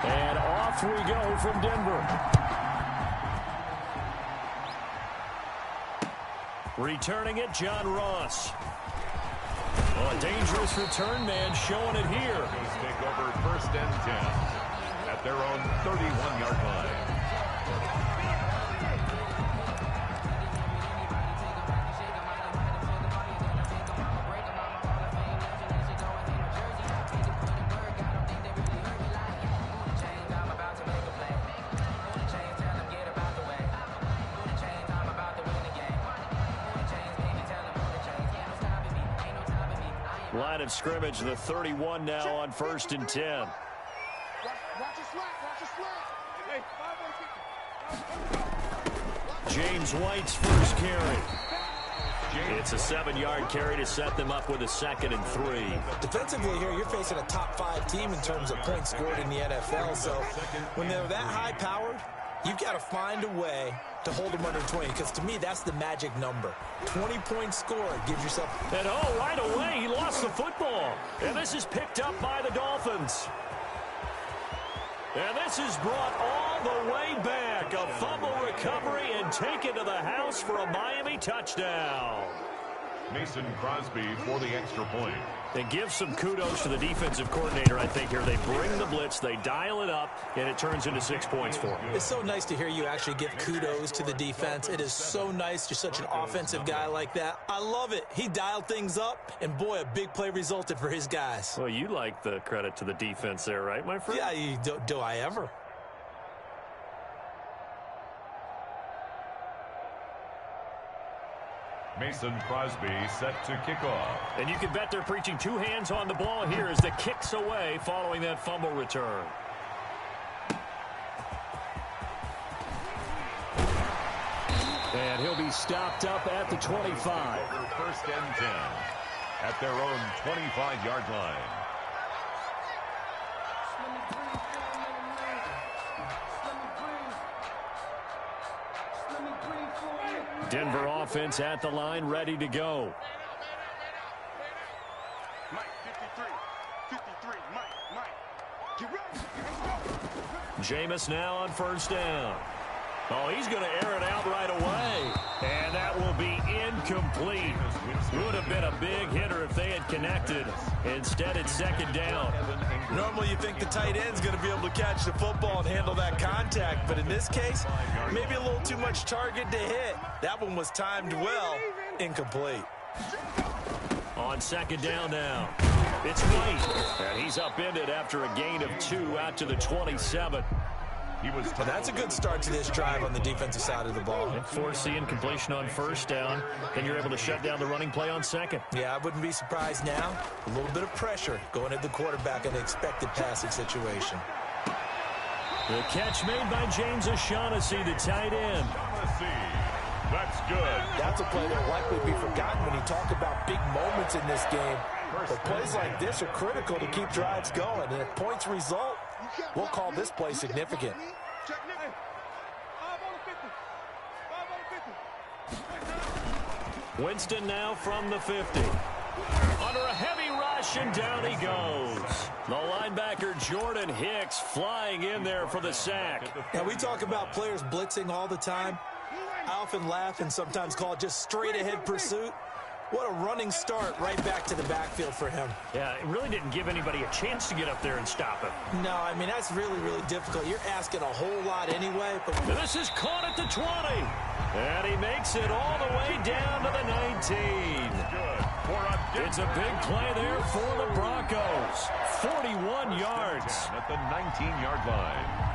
And off we go from Denver. Returning it, John Ross. Oh, a dangerous return man showing it here. He's take over 1st and 10 at their own 31-yard line. Line of scrimmage, the 31 now on 1st and 10. James White's first carry. It's a 7-yard carry to set them up with a 2nd and 3. Defensively here, you're facing a top 5 team in terms of points scored in the NFL. So when they're that high-powered, you've got to find a way to hold them under 20, because to me, that's the magic number. 20 points scored gives yourself... And oh, right away, he lost the football. And this is picked up by the Dolphins. And this is brought all the way back. A fumble recovery and taken to the house for a Miami touchdown. Mason Crosby for the extra point. And give some kudos to the defensive coordinator, I think, here. They bring the blitz, they dial it up, and it turns into 6 points for them. It's so nice to hear you actually give kudos to the defense. It is so nice. You're such an offensive guy like that. I love it. He dialed things up, and boy, a big play resulted for his guys. Well, you like the credit to the defense there, right, my friend? Yeah, do I ever? Mason Crosby set to kick off. And you can bet they're preaching 2 hands on the ball here as the kick's away following that fumble return. And he'll be stopped up at the 25. 1st and 10 at their own 25-yard line. Denver offense at the line, ready to go. Mike, 53, Mike, get ready. Jameis now on 1st down. Oh, he's going to air it out right away. And that will be incomplete. Would have been a big hitter if they had connected. Instead, it's 2nd down. Normally you think the tight end's going to be able to catch the football and handle that contact, but in this case, maybe a little too much target to hit. That one was timed well. Incomplete. On 2nd down now. It's White. And he's upended after a gain of 2 out to the 27. Well, that's a good start to this drive on the defensive side of the ball. And force the incompletion on 1st down. Then you're able to shut down the running play on 2nd. Yeah, I wouldn't be surprised now. A little bit of pressure going at the quarterback in an expected passing situation. The catch made by James O'Shaughnessy, the tight end. That's good. That's a play that will likely be forgotten when you talk about big moments in this game. But plays like this are critical to keep drives going. And if points result, we'll call this play significant. Winston now from the 50. Under a heavy rush, and down he goes. The linebacker Jordan Hicks flying in there for the sack. Now, we talk about players blitzing all the time. I often laugh and sometimes call it just straight-ahead pursuit. What a running start right back to the backfield for him. Yeah, it really didn't give anybody a chance to get up there and stop him. No, I mean, that's really, really difficult. You're asking a whole lot anyway. But this is caught at the 20. And he makes it all the way down to the 19. It's a big play there for the Broncos. 41 yards. At the 19-yard line.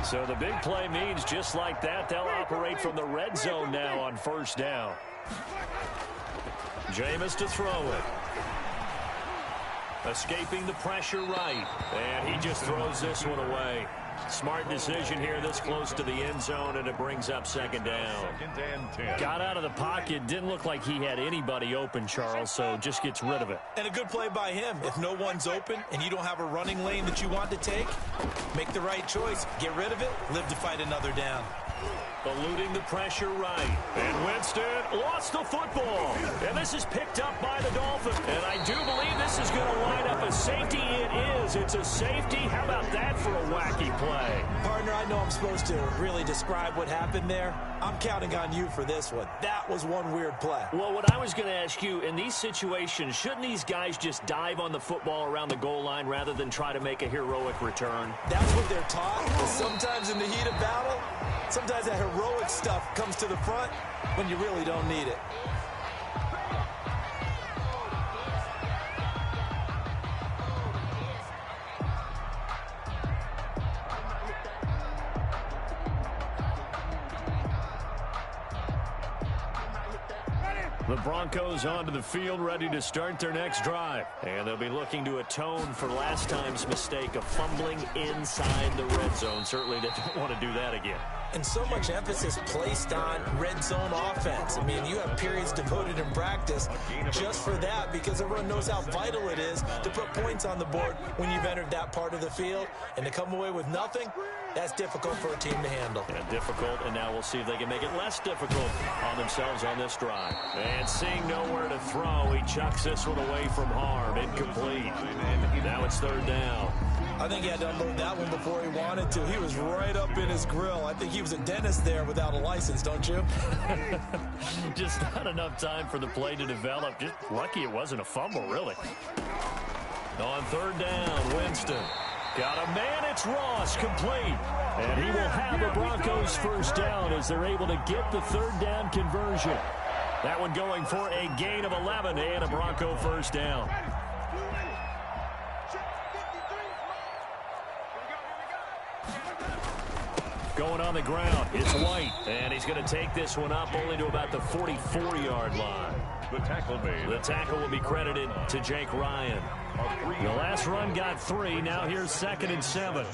So the big play means just like that, they'll operate from the red zone now on 1st down. Jameis to throw it. Escaping the pressure right. And he just throws this one away. Smart decision here this close to the end zone, and it brings up 2nd down. 2nd and 10. Got out of the pocket. Didn't look like he had anybody open, Charles, so just gets rid of it. And a good play by him. If no one's open and you don't have a running lane that you want to take, make the right choice. Get rid of it. Live to fight another down. Eluding the pressure right. And Winston lost the football. And this is picked up by the Dolphins. And I do believe this is going to line up a safety in goes. It's a safety. How about that for a wacky play? Partner, I know I'm supposed to really describe what happened there. I'm counting on you for this one. That was one weird play. Well, what I was going to ask you, in these situations, shouldn't these guys just dive on the football around the goal line rather than try to make a heroic return? That's what they're taught. But sometimes in the heat of battle, sometimes that heroic stuff comes to the front when you really don't need it. The Broncos onto the field, ready to start their next drive. And they'll be looking to atone for last time's mistake of fumbling inside the red zone. Certainly they don't want to do that again. And so much emphasis placed on red zone offense. I mean, you have periods devoted in practice just for that because everyone knows how vital it is to put points on the board when you've entered that part of the field. And to come away with nothing, that's difficult for a team to handle. And difficult, and now we'll see if they can make it less difficult on themselves on this drive. And seeing nowhere to throw, he chucks this one away from harm. Incomplete. Now it's third down. I think he had to unload that one before he wanted to. He was right up in his grill. I think he was a dentist there without a license, don't you? Just not enough time for the play to develop. Just lucky it wasn't a fumble, really. On third down, Winston. Got a man, it's Ross, complete. And he will have the Broncos first down as they're able to get the third down conversion. That one going for a gain of 11 and a Bronco first down. Going on the ground, it's White, and he's going to take this one up only to about the 44-yard line. The tackle made. The tackle will be credited to Jake Ryan. The last run got 3. Now here's 2nd and 7.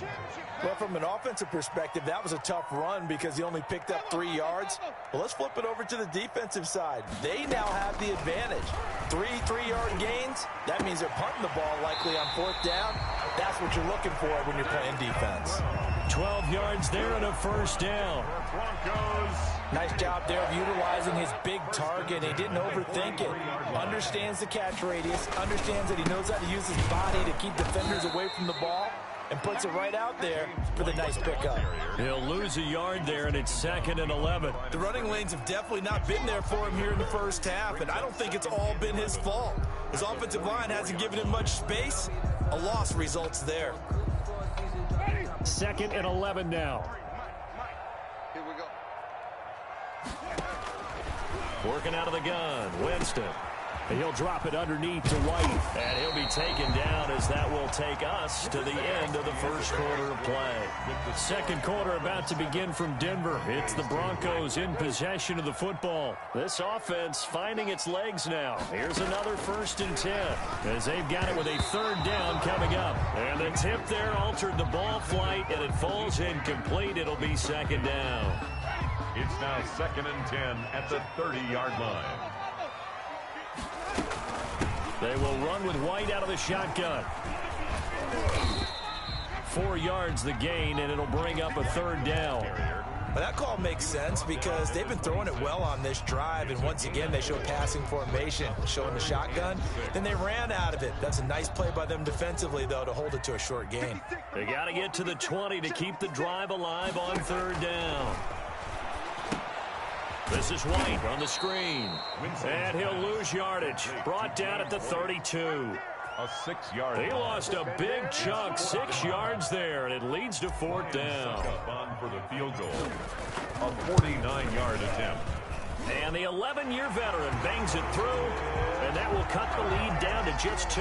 Well, from an offensive perspective, that was a tough run because he only picked up 3 yards. Well, let's flip it over to the defensive side. They now have the advantage. 3 3-yard gains. That means they're punting the ball likely on 4th down. That's what you're looking for when you're playing defense. 12 yards there and a first down. Broncos. Nice job there of utilizing his big target. He didn't overthink it. Understands the catch radius. Understands that he knows how to use his body to keep defenders away from the ball. And puts it right out there for the nice pickup. He'll lose a yard there, and it's 2nd and 11. The running lanes have definitely not been there for him here in the first half, and I don't think it's all been his fault. His offensive line hasn't given him much space. A loss results there. 2nd and 11 now. Here we go. Working out of the gun, Winston. And he'll drop it underneath to White. And he'll be taken down as that will take us to the end of the first quarter of play. Second quarter about to begin from Denver. It's the Broncos in possession of the football. This offense finding its legs now. Here's another 1st and 10 as they've got it with a third down coming up. And the tip there altered the ball flight, and it falls incomplete. It'll be 2nd down. It's now 2nd and 10 at the 30-yard line. They will run with White out of the shotgun. 4 yards the gain, and it'll bring up a third down. Well, that call makes sense because they've been throwing it well on this drive, and once again they show passing formation, showing the shotgun. Then they ran out of it. That's a nice play by them defensively, though, to hold it to a short gain. They got to get to the 20 to keep the drive alive on third down. This is White on the screen. And he'll lose yardage. Brought down at the 32. A 6-yard. He lost a big chunk, 6 yards there, and it leads to 4th down. On for the field goal. A 49-yard attempt. And the 11-year veteran bangs it through, and that will cut the lead down to just 2.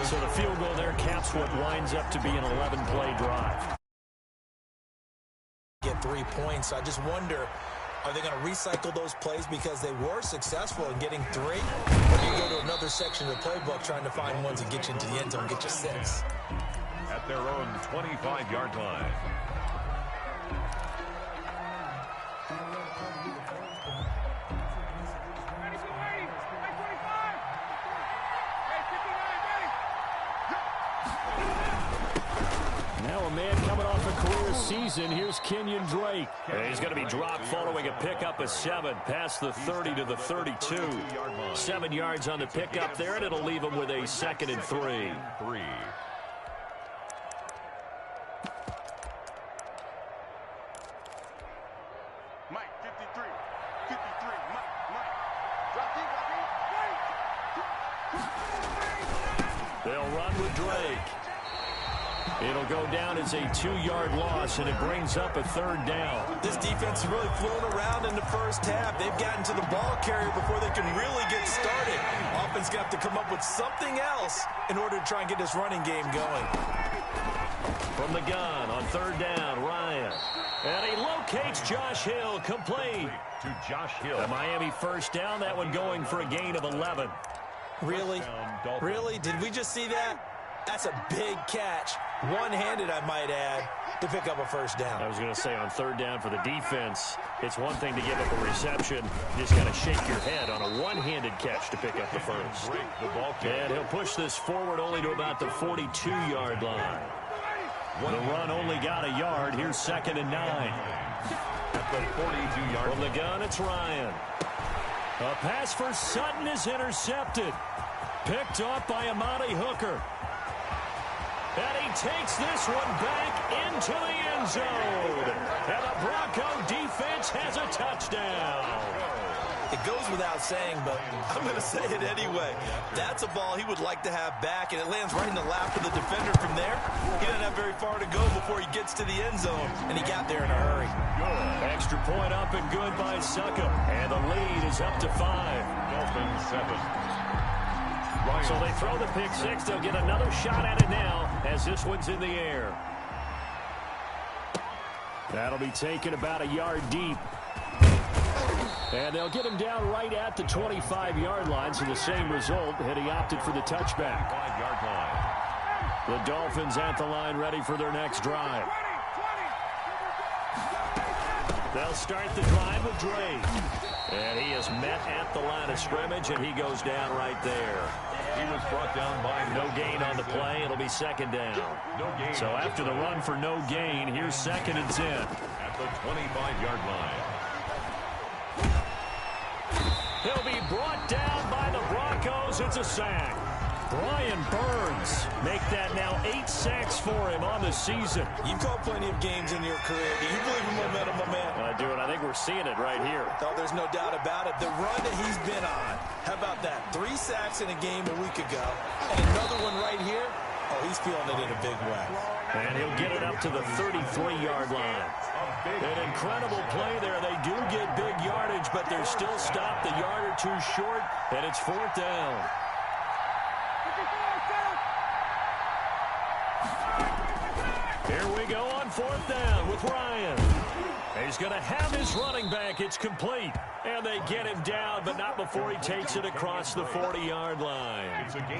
So the field goal there caps what winds up to be an 11-play drive. Get 3 points. I just wonder, are they going to recycle those plays because they were successful in getting 3? Or do you go to another section of the playbook trying to find ones that get you into the end zone, get you 6? At their own 25-yard line. Now a man coming off a career season. Here's Kenyon Drake. And he's going to be dropped following a pickup of 7 past the 30 to the 32. 7 yards on the pickup there, and it'll leave him with a 2nd and 3. They'll run with Drake. It'll go down as a 2-yard loss, and it brings up a 3rd down. This defense has really flown around in the first half. They've gotten to the ball carrier before they can really get started. Offense got to come up with something else in order to try and get this running game going. From the gun on 3rd down, Ryan. And he locates Josh Hill, complete. To Josh Hill. A Miami 1st down, that one going for a gain of 11. Really? Really? Did we just see that? That's a big catch. One-handed, I might add, to pick up a 1st down. I was going to say on 3rd down for the defense, it's one thing to give up a reception. You just got to shake your head on a one-handed catch to pick up the 1st. And he'll push this forward only to about the 42-yard line. The run only got a yard. Here's 2nd and 9. At the 42-yard. From the gun, it's Ryan. A pass for Sutton is intercepted. Picked off by Amani Hooker. And he takes this one back into the end zone. And the Bronco defense has a touchdown. It goes without saying, but I'm going to say it anyway. That's a ball he would like to have back, and it lands right in the lap of the defender from there. He doesn't have very far to go before he gets to the end zone, and he got there in a hurry. Extra point up and good by Suckup. And the lead is up to 5. Dolphins 7. So they throw the pick 6. They'll get another shot at it now as this one's in the air. That'll be taken about a yard deep. And they'll get him down right at the 25-yard line, so the same result, and he opted for the touchback. 5-yard line. The Dolphins at the line ready for their next drive. They'll start the drive with Drake. And he is met at the line of scrimmage, and he goes down right there. He was brought down by no gain on the play. It'll be 2nd down. No gain. So after the run for no gain, here's 2nd and 10. At the 25-yard line. He'll be brought down by the Broncos. It's a sack. Brian Burns make that now 8 sacks for him on the season. You've called plenty of games in your career. Do you believe in momentum, my man? I do, and I think we're seeing it right here. Oh, there's no doubt about it. The run that he's been on. How about that? 3 sacks in a game a week ago. And another one right here. Oh, he's feeling it in a big way. And he'll get it up to the 33-yard line. An incredible play there. They do get big yardage, but they're still stopped a yard or two short, and it's 4th down. Here we go on 4th down with Ryan. He's going to have his running back. It's complete. And they get him down, but not before he takes it across the 40-yard line.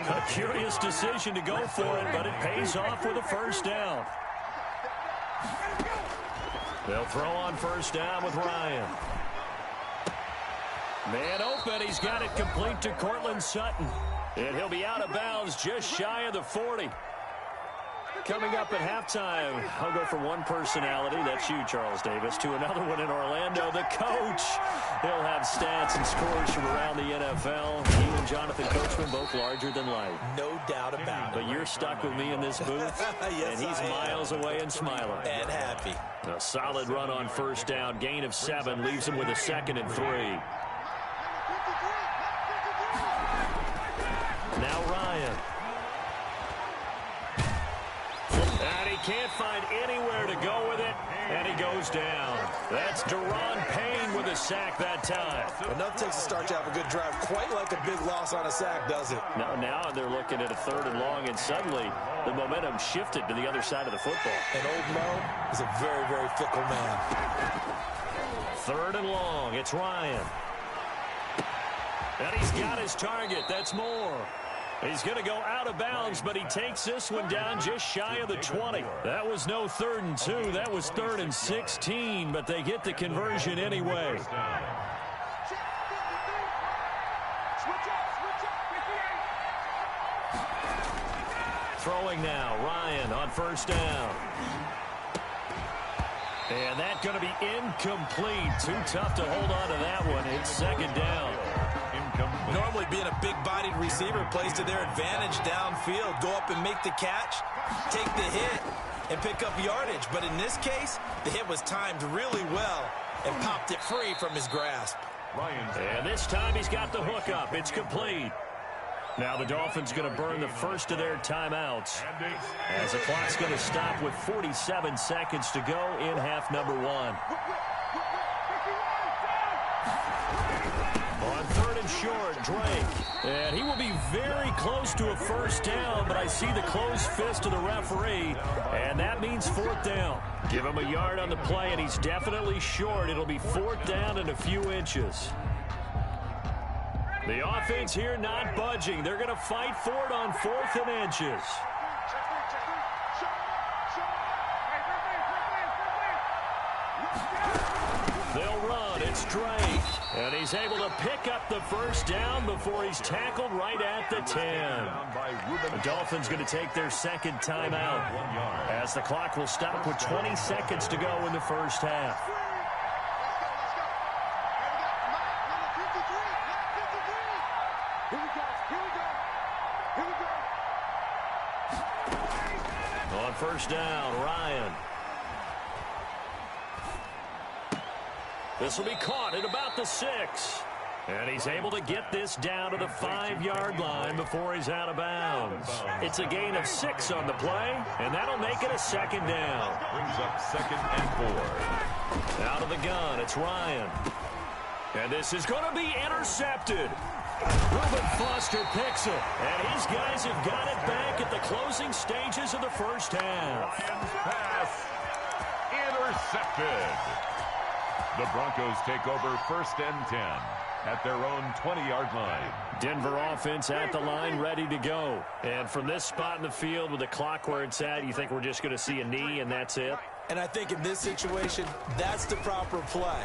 A curious decision to go for it, but it pays off with a 1st down. They'll throw on 1st down with Ryan. Man open. He's got it complete to Cortland Sutton. And he'll be out of bounds just shy of the 40. Coming up at halftime, I'll go from one personality, that's you, Charles Davis, to another one in Orlando, the coach. He'll have stats and scores from around the NFL. He and Jonathan Coachman, both larger than life. No doubt about it. But you're stuck with me in this booth, yes, and he's miles away and smiling. And happy. A solid run on 1st down, gain of 7, leaves him with a 2nd and 3. Now Ryan. And he can't find anywhere to go with it, and he goes down. That's Deron Payne with a sack that time. Enough takes a start to have a good drive. Quite like a big loss on a sack, does it? Now they're looking at a 3rd and long, and suddenly the momentum shifted to the other side of the football. And old Mo is a very, very fickle man. 3rd and long. It's Ryan. And he's got his target. That's Moore. He's going to go out of bounds, but he takes this one down just shy of the 20. That was no 3rd and 2. That was 3rd and 16, but they get the conversion anyway. Throwing now, Ryan on 1st down. And that's going to be incomplete. Too tough to hold on to that one. It's 2nd down. Normally being a big-bodied receiver plays to their advantage downfield. Go up and make the catch, take the hit, and pick up yardage. But in this case, the hit was timed really well and popped it free from his grasp. And this time he's got the hook up. It's complete. Now the Dolphins going to burn the first of their timeouts as the clock's going to stop with 47 seconds to go in half number one. On third and short, Drake. And he will be very close to a first down, but I see the closed fist of the referee, and that means fourth down. Give him a yard on the play, and he's definitely short. It'll be fourth down and a few inches. The offense here not budging. They're going to fight for it on fourth and inches. They'll run. It's Drake. And he's able to pick up the first down before he's tackled right at the 10. The Dolphins going to take their second timeout as the clock will stop with 20 seconds to go in the first half. On first down, Ryan. This will be caught at about the 6. And he's able to get this down to the 5-yard line before he's out of bounds. It's a gain of 6 on the play, and that'll make it a second down. Brings up second and 4. Out of the gun, it's Ryan. And this is going to be intercepted. Reuben Foster picks it, and his guys have got it back at the closing stages of the first half. Ryan's pass intercepted. The Broncos take over first and 10 at their own 20-yard line. Denver offense at the line, ready to go. And from this spot in the field with the clock where it's at, you think we're just going to see a knee and that's it? And I think in this situation, that's the proper play.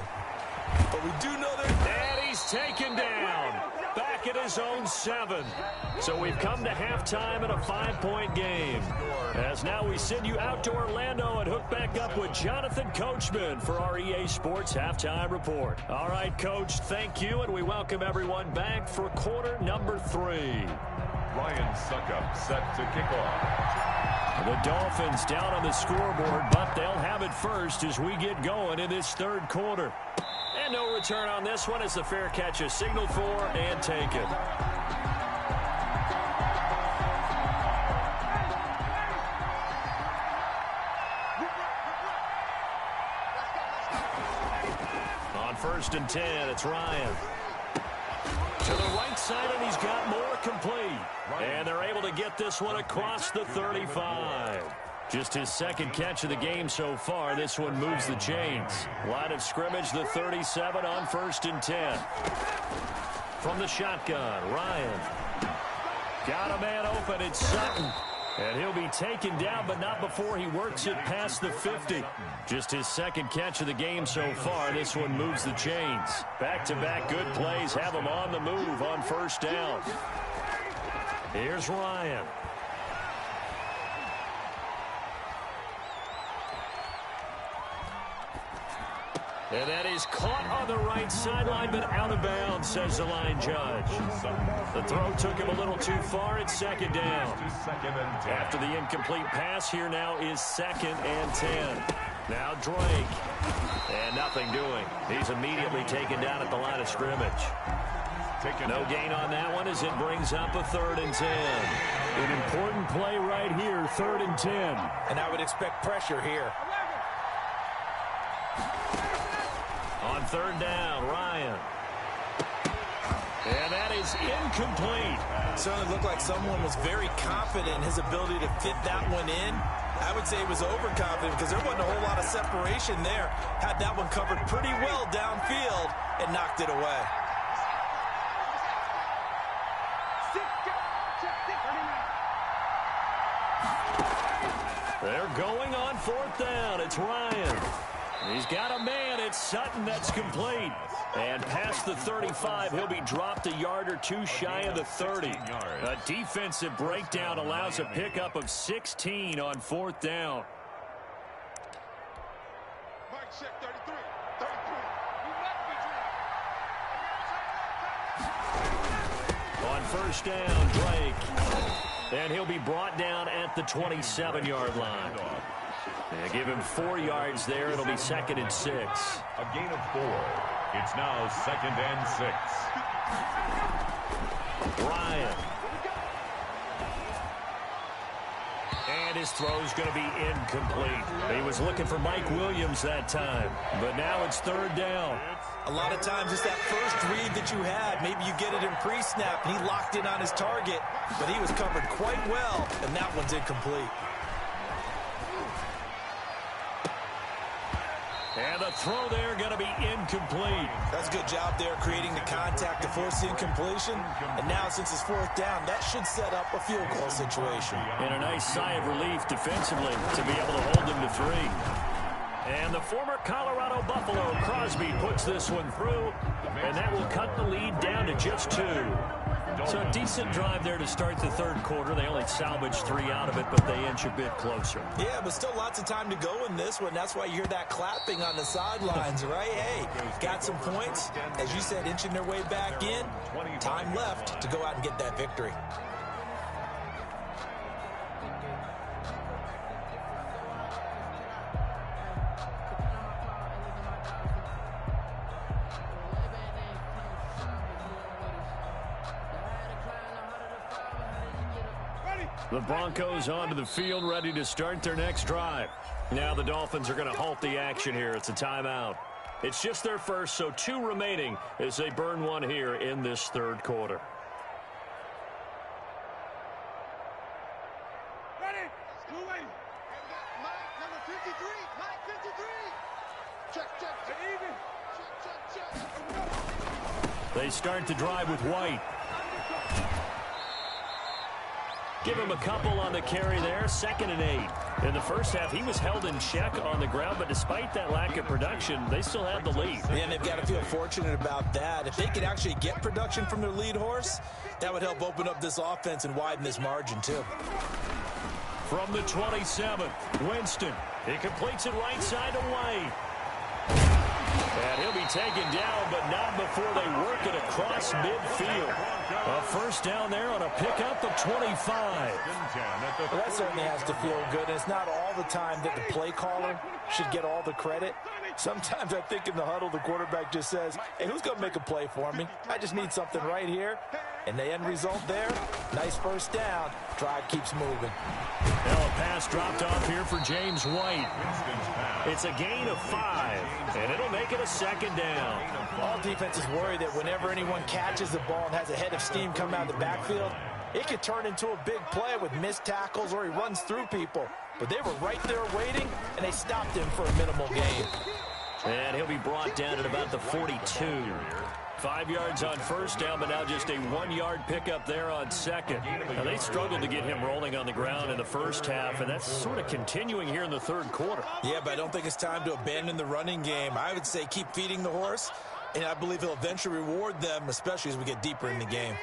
But we do know that... And he's taken down. Back at his own 7. So we've come to halftime in a 5-point game. As now we send you out to Orlando and hook back up with Jonathan Coachman for our EA Sports Halftime Report. All right, Coach, thank you, and we welcome everyone back for quarter number 3. Ryan Suckup set to kick off. The Dolphins down on the scoreboard, but they'll have it first as we get going in this third quarter. And no return on this one as the fair catch is signaled for and taken. On first and 10, it's Ryan. To the right side, and he's got more complete. And they're able to get this one across the 35. Just his second catch of the game so far. This one moves the chains. Line of scrimmage, the 37 on first and 10. From the shotgun, Ryan. Got a man open, it's Sutton. And he'll be taken down, but not before he works it past the 50. Just his second catch of the game so far. This one moves the chains. Back-to-back good plays have him on the move on first down. Here's Ryan. And that is caught on the right sideline, but out of bounds, says the line judge. The throw took him a little too far. It's second down. After the incomplete pass, here now is second and 10. Now Drake. And nothing doing. He's immediately taken down at the line of scrimmage. No gain on that one as it brings up a third and 10. An important play right here, third and 10. And I would expect pressure here. On third down, Ryan. And that is incomplete. It certainly looked like someone was very confident in his ability to fit that one in. I would say he was overconfident because there wasn't a whole lot of separation there. Had that one covered pretty well downfield and knocked it away. They're going on fourth down. It's Ryan. He's got a man. It's Sutton that's complete. And past the 35, he'll be dropped a yard or two shy of the 30. A defensive breakdown allows a pickup of 16 on fourth down. On first down, Drake. And he'll be brought down at the 27-yard line. Give him 4 yards there. It'll be second and 6. A gain of 4. It's now second and 6. Ryan. And his throw's going to be incomplete. He was looking for Mike Williams that time, but now it's third down. A lot of times it's that first read that you had. Maybe you get it in pre-snap, and he locked in on his target, but he was covered quite well, and that one's incomplete. And the throw there going to be incomplete. That's a good job there creating the contact to force the incompletion. And now since it's fourth down, that should set up a field goal situation. And a nice sigh of relief defensively to be able to hold them to 3. And the former Colorado Buffalo, Crosby, puts this one through, and that will cut the lead down to just 2. So a decent drive there to start the third quarter. They only salvaged 3 out of it, but they inch a bit closer. Yeah, but still lots of time to go in this one. That's why you hear that clapping on the sidelines, right? Hey, got some points. As you said, inching their way back in. Time left to go out and get that victory. The Broncos onto the field, ready to start their next drive. Now the Dolphins are going to halt the action here. It's a timeout. It's just their first, so 2 remaining as they burn one here in this third quarter. Ready? Still waiting. Mike, number 53. Mike, 53. Check, check, check. Even. Check, check, check. They start the drive with White. Give him a couple on the carry there, 2nd and 8. In the first half, he was held in check on the ground, but despite that lack of production, they still had the lead. And they've got to feel fortunate about that. If they could actually get production from their lead horse, that would help open up this offense and widen this margin, too. From the 27, Winston. He completes it right side to White. And he'll be taken down, but not before they work it across midfield. A first down there on a pickup of 25. Well, that certainly has to feel good. And it's not all the time that the play caller should get all the credit. Sometimes I think in the huddle, the quarterback just says, hey, who's going to make a play for me? I just need something right here. And the end result there, nice first down. Drive keeps moving. Now a pass dropped off here for James White. It's a gain of 5, and it'll make it a 2nd down. All defenses worry that whenever anyone catches the ball and has a head of steam come out of the backfield, it could turn into a big play with missed tackles or he runs through people. But they were right there waiting, and they stopped him for a minimal gain. And he'll be brought down at about the 42. 5 yards on first down, but now just a 1-yard pickup there on 2nd. Now, they struggled to get him rolling on the ground in the first half, and that's sort of continuing here in the third quarter. Yeah, but I don't think it's time to abandon the running game. I would say keep feeding the horse, and I believe he'll eventually reward them, especially as we get deeper in the game.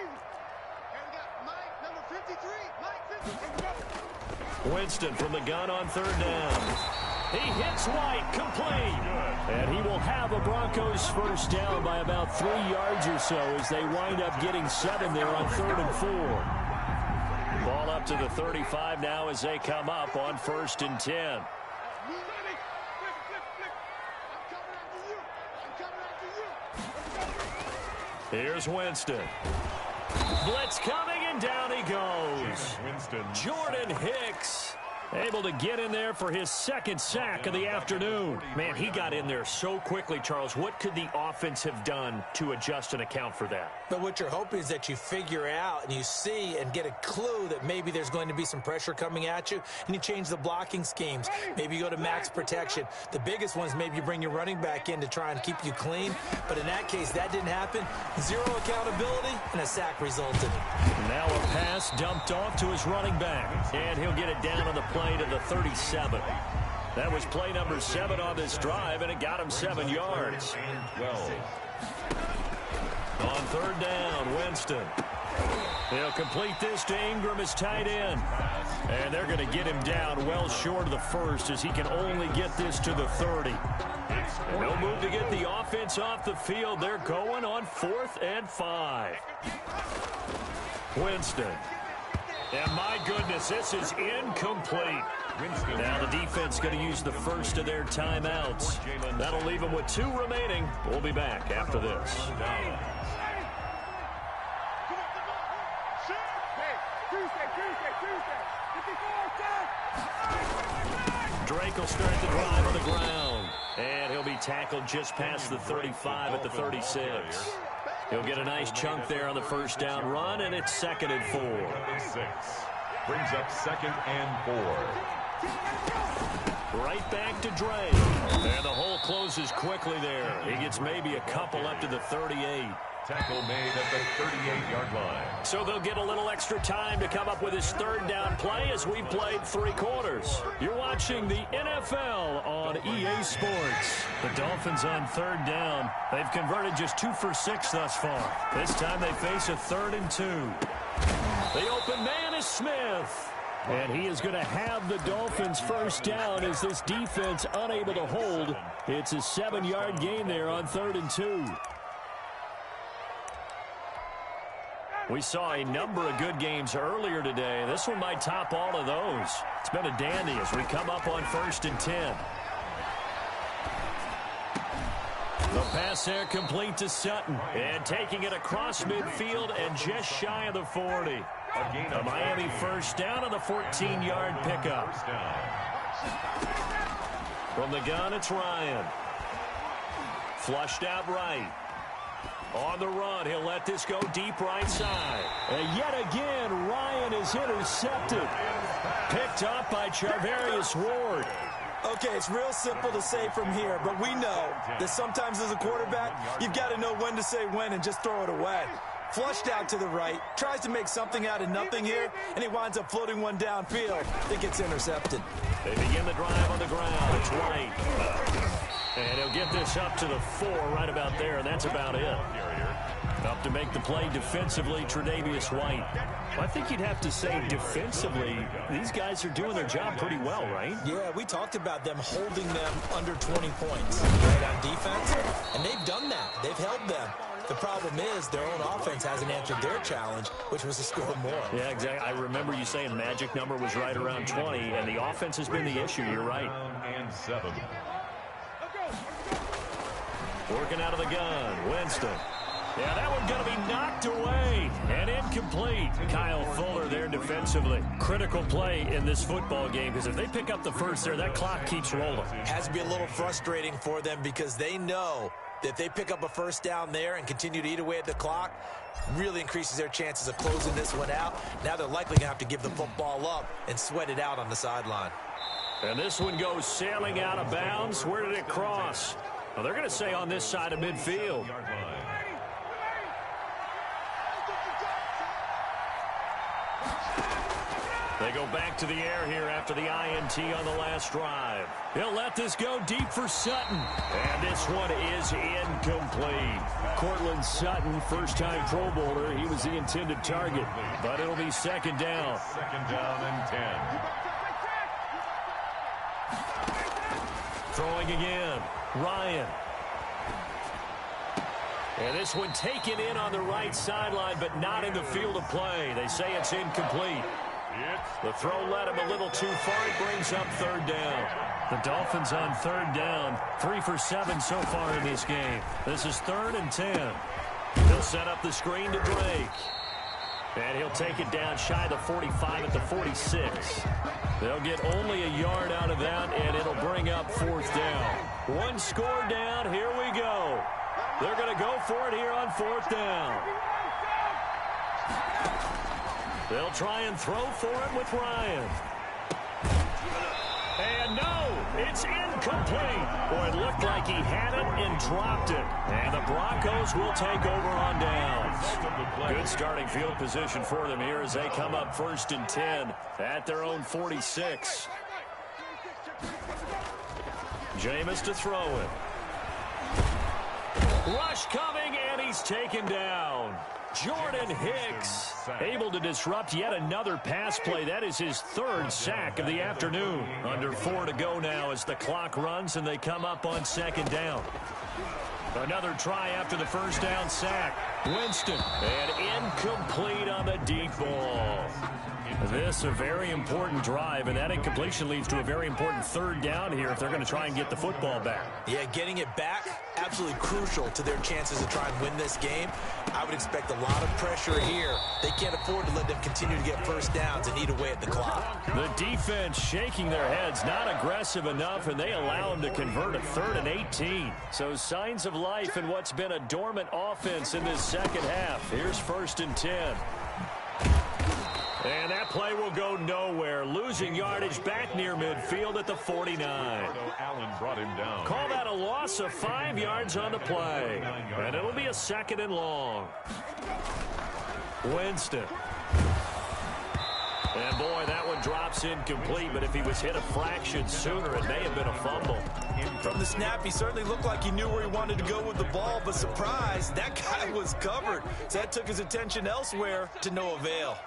Mike, number 53. Mike, 53. Winston from the gun on third down. He hits White, complete. And he will have a Broncos first down by about 3 yards or so as they wind up getting 7 there on 3rd and 4. Ball up to the 35 now as they come up on 1st and 10. Here's Winston. Blitz coming, and down he goes. Jordan Hicks able to get in there for his 2nd sack of the afternoon. Man, he got in there so quickly, Charles. What could the offense have done to adjust and account for that? But what you're hoping is that you figure out and you see and get a clue that maybe there's going to be some pressure coming at you, and you change the blocking schemes. Maybe you go to max protection. The biggest one is maybe you bring your running back in to try and keep you clean. But in that case, that didn't happen. 0 accountability, and a sack resulted. Now a pass dumped off to his running back, and he'll get it down on the play to the 37. That was play number 7 on this drive, and it got him 7 yards. 12. On third down, Winston. He'll complete this to Ingram as tight end. And they're going to get him down well short of the first as he can only get this to the 30. And no move to get the offense off the field. They're going on 4th and 5. Winston. And my goodness, this is incomplete. Now the defense going to use the first of their timeouts. That'll leave them with 2 remaining. We'll be back after this. Drake will start the drive on the ground. And he'll be tackled just past the 35 at the 36. He'll get a nice chunk there on the first down run, and it's 2nd and 4. Brings up 2nd and 4. Right back to Drake. And the hole closes quickly there. He gets maybe a couple up to the 38. Tackle made at the 38-yard line. So they'll get a little extra time to come up with his 3rd down play as we played 3 quarters. You're watching the NFL on EA Sports. The Dolphins on 3rd down. They've converted just 2 for 6 thus far. This time they face a 3rd and 2. The open man is Smith. And he is going to have the Dolphins' first down as this defense unable to hold. It's a 7-yard gain there on 3rd and 2. We saw a number of good games earlier today. This one might top all of those. It's been a dandy as we come up on 1st and 10. The pass there complete to Sutton. And taking it across midfield and just shy of the 40. A Miami first down on the 14-yard pickup. From the gun, it's Ryan. Flushed out right. On the run, he'll let this go deep right side. And yet again, Ryan is intercepted. Picked up by Charvarius Ward. Okay, it's real simple to say from here, but we know that sometimes as a quarterback, you've got to know when to say when and just throw it away. Flushed out to the right, tries to make something out of nothing here, and he winds up floating one downfield that gets intercepted. They begin the drive on the ground. It's right. And he'll get this up to the 4 right about there, and that's about it. Up to make the play defensively, Tre'Davious White. Well, I think you'd have to say defensively, these guys are doing their job pretty well, right? Yeah, we talked about them holding them under 20 points right on defense, and they've done that. They've held them. The problem is their own offense hasn't answered their challenge, which was to score more. Yeah, exactly. I remember you saying magic number was right around 20, and the offense has been the issue. You're right. And 7. Working out of the gun, Winston. Yeah, that one's going to be knocked away and incomplete. Kyle Fuller there defensively. Critical play in this football game because if they pick up the first there, that clock keeps rolling. Has to be a little frustrating for them because they know that if they pick up a first down there and continue to eat away at the clock, really increases their chances of closing this one out. Now they're likely going to have to give the football up and sweat it out on the sideline. And this one goes sailing out of bounds. Where did it cross? Well, they're going to say on this side of midfield. They go back to the air here after the INT on the last drive. He'll let this go deep for Sutton. And this one is incomplete. Cortland Sutton, first-time Pro Bowler. He was the intended target. But it'll be 2nd down. 2nd down and 10. Throwing again. Ryan. And this one taken in on the right sideline, but not in the field of play. They say it's incomplete. The throw led him a little too far. It brings up 3rd down. The Dolphins on 3rd down. 3 for 7 so far in this game. This is 3rd and 10. He'll set up the screen to Drake. And he'll take it down shy of the 45 at the 46. They'll get only a yard out of that, and it'll bring up 4th down. One score down. Here we go. They're going to go for it here on 4th down. They'll try and throw for it with Ryan. And no, it's incomplete. Boy, it looked like he had it and dropped it. And the Broncos will take over on downs. Good starting field position for them here as they come up 1st and 10 at their own 46. Jameis to throw it. Rush coming, and he's taken down. Jordan Hicks able to disrupt yet another pass play. That is his 3rd sack of the afternoon. Under 4 to go now as the clock runs and they come up on 2nd down. Another try after the first down sack. Winston, and incomplete on the deep ball. This a very important drive, and that incompletion leads to a very important third down here if they're going to try and get the football back. Yeah, getting it back, absolutely crucial to their chances to try and win this game. I would expect a lot of pressure here. They can't afford to let them continue to get first downs and eat away at the clock. The defense shaking their heads, not aggressive enough, and they allow them to convert a 3rd and 18. So signs of life in what's been a dormant offense in this second half. Here's 1st and 10. And that play will go nowhere. Losing yardage back near midfield at the 49. Allen brought him down. Call that a loss of 5 yards on the play. And it'll be a 2nd and long. Winston. And boy, that one drops incomplete, but if he was hit a fraction sooner, it may have been a fumble. From the snap, he certainly looked like he knew where he wanted to go with the ball, but surprise, that guy was covered. So that took his attention elsewhere to no avail.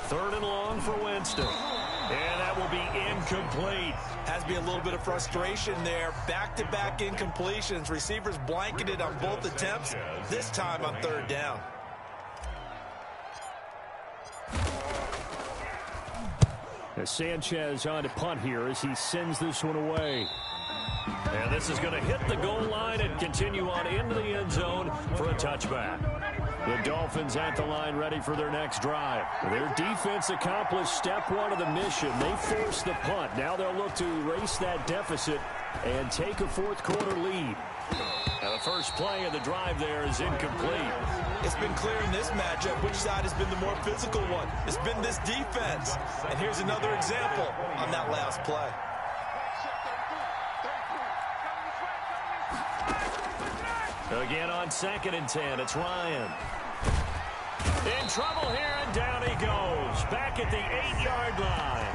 3rd and long for Winston. And that will be incomplete. Has to be a little bit of frustration there. Back-to-back incompletions. Receivers blanketed on both attempts, this time on 3rd down. As Sanchez on to punt here as he sends this one away. And this is going to hit the goal line and continue on into the end zone for a touchback. The Dolphins at the line ready for their next drive. Their defense accomplished step 1 of the mission. They forced the punt. Now they'll look to erase that deficit and take a 4th quarter lead. Now the first play of the drive there is incomplete. It's been clear in this matchup which side has been the more physical one. It's been this defense. And here's another example on that last play. Again on 2nd and 10, it's Ryan. In trouble here, and down he goes. Back at the 8-yard line.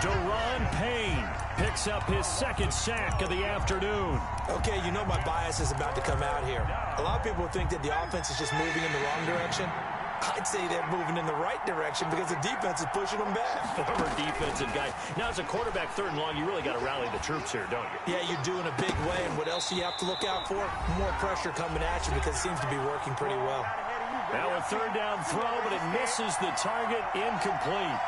Daron Payne picks up his 2nd sack of the afternoon. Okay, you know my bias is about to come out here. A lot of people think that the offense is just moving in the wrong direction. I'd say they're moving in the right direction because the defense is pushing them back. Former defensive guy. Now, as a quarterback, 3rd and long, you really got to rally the troops here, don't you? Yeah, you do in a big way. And what else do you have to look out for? More pressure coming at you because it seems to be working pretty well. Now a 3rd down throw, but it misses the target, incomplete.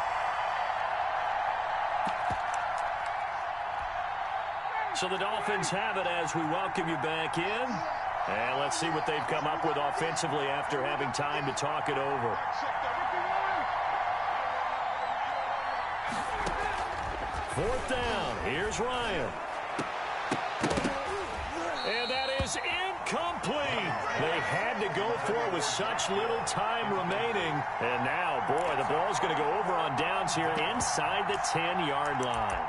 So the Dolphins have it as we welcome you back in. And let's see what they've come up with offensively after having time to talk it over. Fourth down. Here's Ryan. And that is incomplete. They had to go for it with such little time remaining. And now, boy, the ball's going to go over on downs here inside the 10-yard line.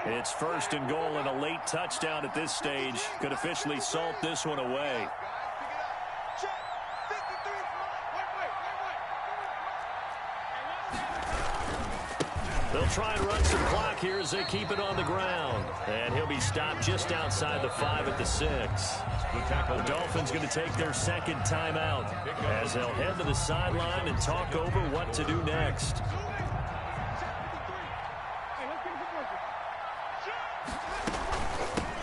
It's 1st and goal, and a late touchdown at this stage could officially salt this one away. They'll try and run some clock here as they keep it on the ground. And he'll be stopped just outside the 5 at the 6. The Dolphins going to take their 2nd timeout as they'll head to the sideline and talk over what to do next.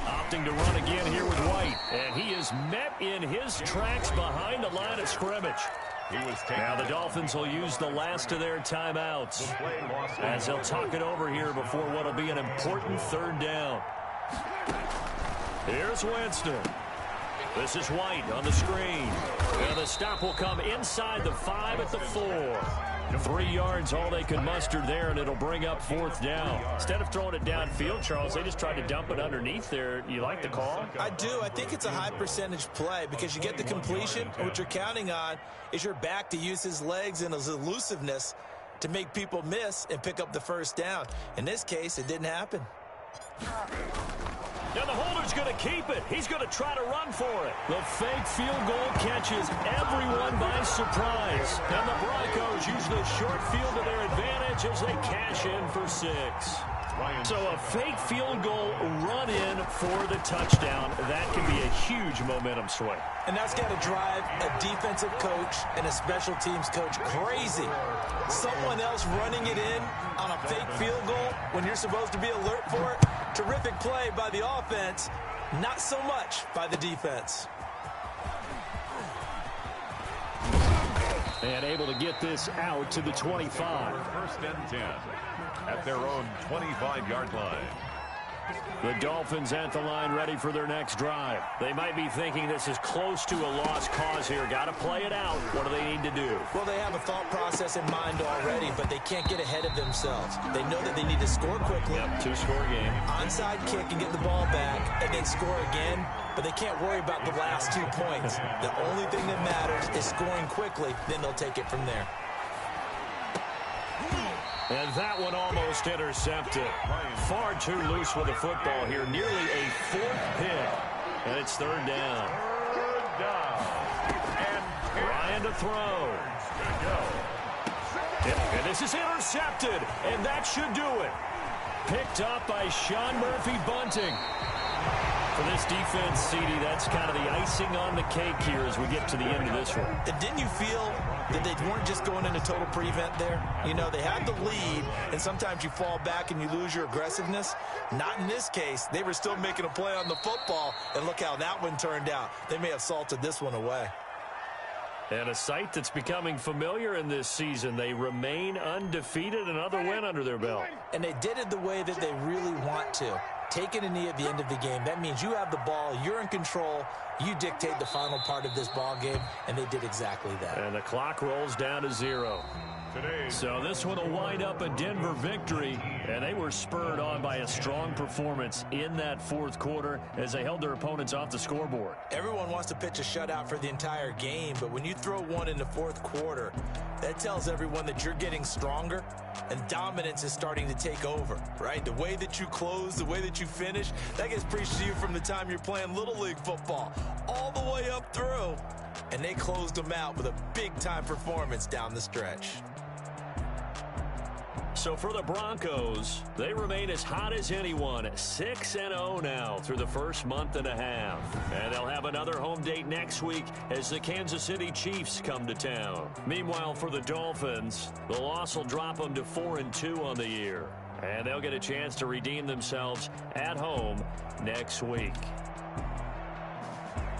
Opting to run again here with White. And he is met in his tracks behind the line of scrimmage. Now the Dolphins will use the last of their timeouts as they'll talk it over here before what will be an important 3rd down. Here's Winston. This is White on the screen. And the stop will come inside the 5 at the 4. 3 yards, all they can muster there, and it'll bring up 4th down. Instead of throwing it downfield, Charles, they just tried to dump it underneath there. You like the call? I do. I think it's a high percentage play because you get the completion. And what you're counting on is your back to use his legs and his elusiveness to make people miss and pick up the 1st down. In this case, it didn't happen. Now the holder's going to keep it. He's going to try to run for it. The fake field goal catches everyone by surprise. And the Broncos use the short field to their advantage as they cash in for 6. So a fake field goal run in for the touchdown. That can be a huge momentum swing. And that's got to drive a defensive coach and a special teams coach crazy. Someone else running it in on a fake field goal when you're supposed to be alert for it. Terrific play by the offense, not so much by the defense. And able to get this out to the 25. First and 10 at their own 25-yard line. The Dolphins at the line ready for their next drive. They might be thinking this is close to a lost cause here. Got to play it out. What do they need to do? Well, they have a thought process in mind already, but they can't get ahead of themselves. They know that they need to score quickly. Yep, two-score game. Onside kick and get the ball back and then score again, but they can't worry about the last 2 points. The only thing that matters is scoring quickly, then they'll take it from there. And that one almost intercepted. Far too loose with the football here. Nearly a fourth pick. And it's third down. Third down. And Ryan to throw. And this is intercepted. And that should do it. Picked up by Sean Murphy Bunting. For this defense, CD, that's kind of the icing on the cake here as we get to the end of this one. And didn't you feel that they weren't just going into total prevent there? You know, they had the lead, and sometimes you fall back and you lose your aggressiveness. Not in this case. They were still making a play on the football, and look how that one turned out. They may have salted this one away. And a sight that's becoming familiar in this season. They remain undefeated, another win under their belt. And they did it the way that they really want to. Taking a knee at the end of the game, that means you have the ball, you're in control, you dictate the final part of this ball game, and they did exactly that. And the clock rolls down to 0. So this one will wind up a Denver victory, and they were spurred on by a strong performance in that fourth quarter as they held their opponents off the scoreboard. Everyone wants to pitch a shutout for the entire game, but when you throw one in the fourth quarter, that tells everyone that you're getting stronger and dominance is starting to take over, right? The way that you close, the way that you finish, that gets preached to you from the time you're playing Little League football all the way up through, and they closed them out with a big-time performance down the stretch. So for the Broncos, they remain as hot as anyone, 6-0 now through the first month and a half. And they'll have another home date next week as the Kansas City Chiefs come to town. Meanwhile, for the Dolphins, the loss will drop them to 4-2 on the year. And they'll get a chance to redeem themselves at home next week.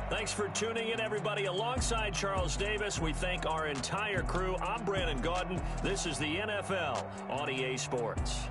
Thanks for tuning in, everybody. Alongside Charles Davis, we thank our entire crew. I'm Brandon Gaudin. This is the NFL on EA Sports.